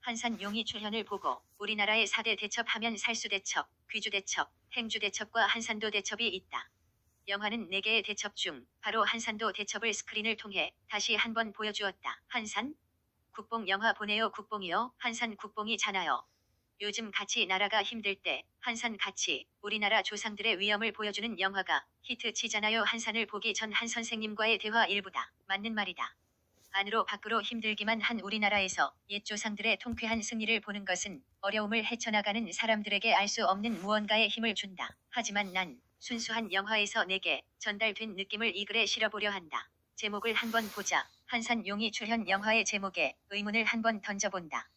환산 용의 출현을 보고 우리나라의 4대 대첩하면 살수대첩, 귀주대첩, 행주대첩과 한산도 대첩이 있다. 영화는 4개의 대첩 중 바로 한산도 대첩을 스크린을 통해 다시 한번 보여주었다. 한산? 국뽕 영화 보네요. 국뽕이요? 한산 국뽕이잖아요. 요즘 같이 나라가 힘들 때 한산 같이 우리나라 조상들의 위엄을 보여주는 영화가 히트 치잖아요. 한산을 보기 전 한 선생님과의 대화 일부다. 맞는 말이다. 안으로 밖으로 힘들기만 한 우리나라에서 옛 조상들의 통쾌한 승리를 보는 것은 어려움을 헤쳐나가는 사람들에게 알 수 없는 무언가의 힘을 준다. 하지만 난 순수한 영화에서 내게 전달된 느낌을 이 글에 실어보려 한다. 제목을 한번 보자. 한산 용의 출현 영화의 제목에 의문을 한번 던져본다.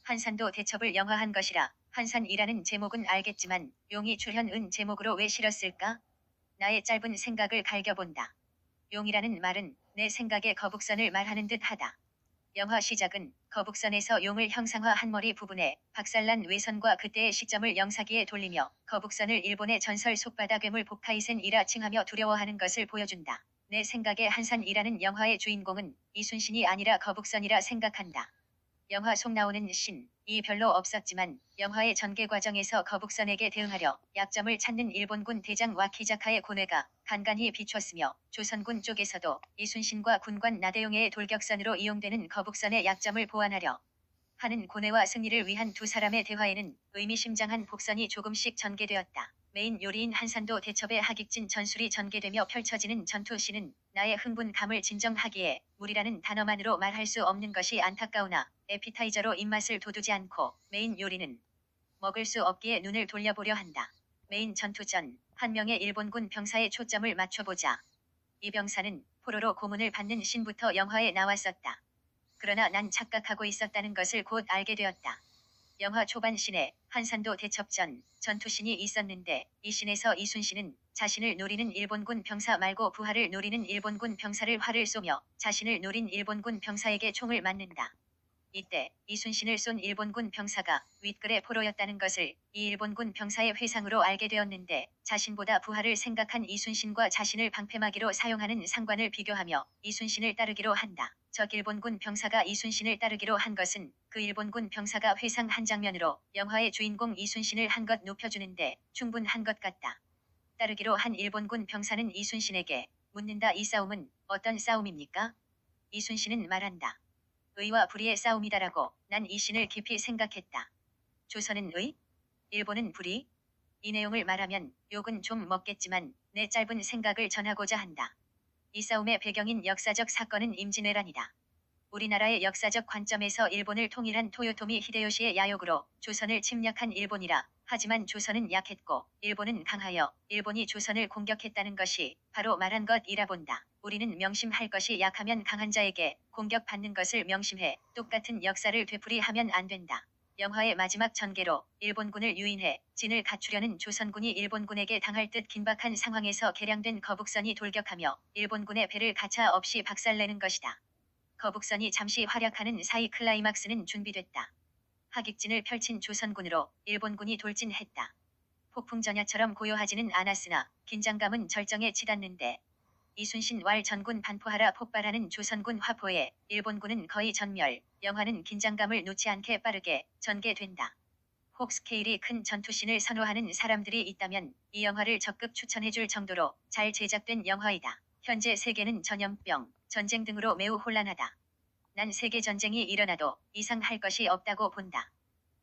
한산도 대첩을 영화한 것이라 한산이라는 제목은 알겠지만 용의 출현은 제목으로 왜 실었을까? 나의 짧은 생각을 갈겨본다. 용이라는 말은 내 생각에 거북선을 말하는 듯 하다. 영화 시작은 거북선에서 용을 형상화한 머리 부분에 박살난 외선과 그때의 시점을 영사기에 돌리며 거북선을 일본의 전설 속바다 괴물 복카이센이라 칭하며 두려워하는 것을 보여준다. 내 생각에 한산이라는 영화의 주인공은 이순신이 아니라 거북선이라 생각한다. 영화 속 나오는 신이 별로 없었지만 영화의 전개 과정에서 거북선에게 대응하려 약점을 찾는 일본군 대장 와키자카의 고뇌가 간간히 비췄으며 조선군 쪽에서도 이순신과 군관 나대용의 돌격선으로 이용되는 거북선의 약점을 보완하려 하는 고뇌와 승리를 위한 두 사람의 대화에는 의미심장한 복선이 조금씩 전개되었다. 메인 요리인 한산도 대첩의 하객진 전술이 전개되며 펼쳐지는 전투씬은 나의 흥분감을 진정하기에 물이라는 단어만으로 말할 수 없는 것이 안타까우나 에피타이저로 입맛을 돋우지 않고 메인 요리는 먹을 수 없기에 눈을 돌려보려 한다. 메인 전투 전 한 명의 일본군 병사의 초점을 맞춰보자. 이 병사는 포로로 고문을 받는 신부터 영화에 나왔었다. 그러나 난 착각하고 있었다는 것을 곧 알게 되었다. 영화 초반 씬에 한산도 대첩 전 전투씬이 있었는데 이 씬에서 이순신은 자신을 노리는 일본군 병사 말고 부하를 노리는 일본군 병사를 활을 쏘며 자신을 노린 일본군 병사에게 총을 맞는다. 이때 이순신을 쏜 일본군 병사가 윗글의 포로였다는 것을 이 일본군 병사의 회상으로 알게 되었는데 자신보다 부하를 생각한 이순신과 자신을 방패막이로 사용하는 상관을 비교하며 이순신을 따르기로 한다. 적 일본군 병사가 이순신을 따르기로 한 것은 그 일본군 병사가 회상한 장면으로 영화의 주인공 이순신을 한껏 높여주는데 충분한 것 같다. 따르기로 한 일본군 병사는 이순신에게 묻는다. 이 싸움은 어떤 싸움입니까? 이순신은 말한다. 의와 불의의 싸움이다라고 난 이 씬을 깊이 생각했다. 조선은 의? 일본은 불의? 이 내용을 말하면 욕은 좀 먹겠지만 내 짧은 생각을 전하고자 한다. 이 싸움의 배경인 역사적 사건은 임진왜란이다. 우리나라의 역사적 관점에서 일본을 통일한 토요토미 히데요시의 야욕으로 조선을 침략한 일본이라 하지만 조선은 약했고 일본은 강하여 일본이 조선을 공격했다는 것이 바로 말한 것이라 본다. 우리는 명심할 것이 약하면 강한 자에게 공격받는 것을 명심해 똑같은 역사를 되풀이하면 안 된다. 영화의 마지막 전개로 일본군을 유인해 진을 갖추려는 조선군이 일본군에게 당할 듯 긴박한 상황에서 개량된 거북선이 돌격하며 일본군의 배를 가차없이 박살내는 것이다. 거북선이 잠시 활약하는 사이 클라이막스는 준비됐다. 하객진을 펼친 조선군으로 일본군이 돌진했다. 폭풍전야처럼 고요하지는 않았으나 긴장감은 절정에 치닫는데 이순신 왈 전군 반포하라 폭발하는 조선군 화포에 일본군은 거의 전멸, 영화는 긴장감을 놓지 않게 빠르게 전개된다. 혹 스케일이 큰 전투씬을 선호하는 사람들이 있다면 이 영화를 적극 추천해줄 정도로 잘 제작된 영화이다. 현재 세계는 전염병, 전쟁 등으로 매우 혼란하다. 난 세계 전쟁이 일어나도 이상할 것이 없다고 본다.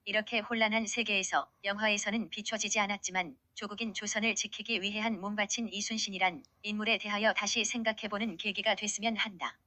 이렇게 혼란한 세계에서 영화에서는 비춰지지 않았지만 조국인 조선을 지키기 위해 한 몸바친 이순신이란 인물에 대하여 다시 생각해보는 계기가 됐으면 한다.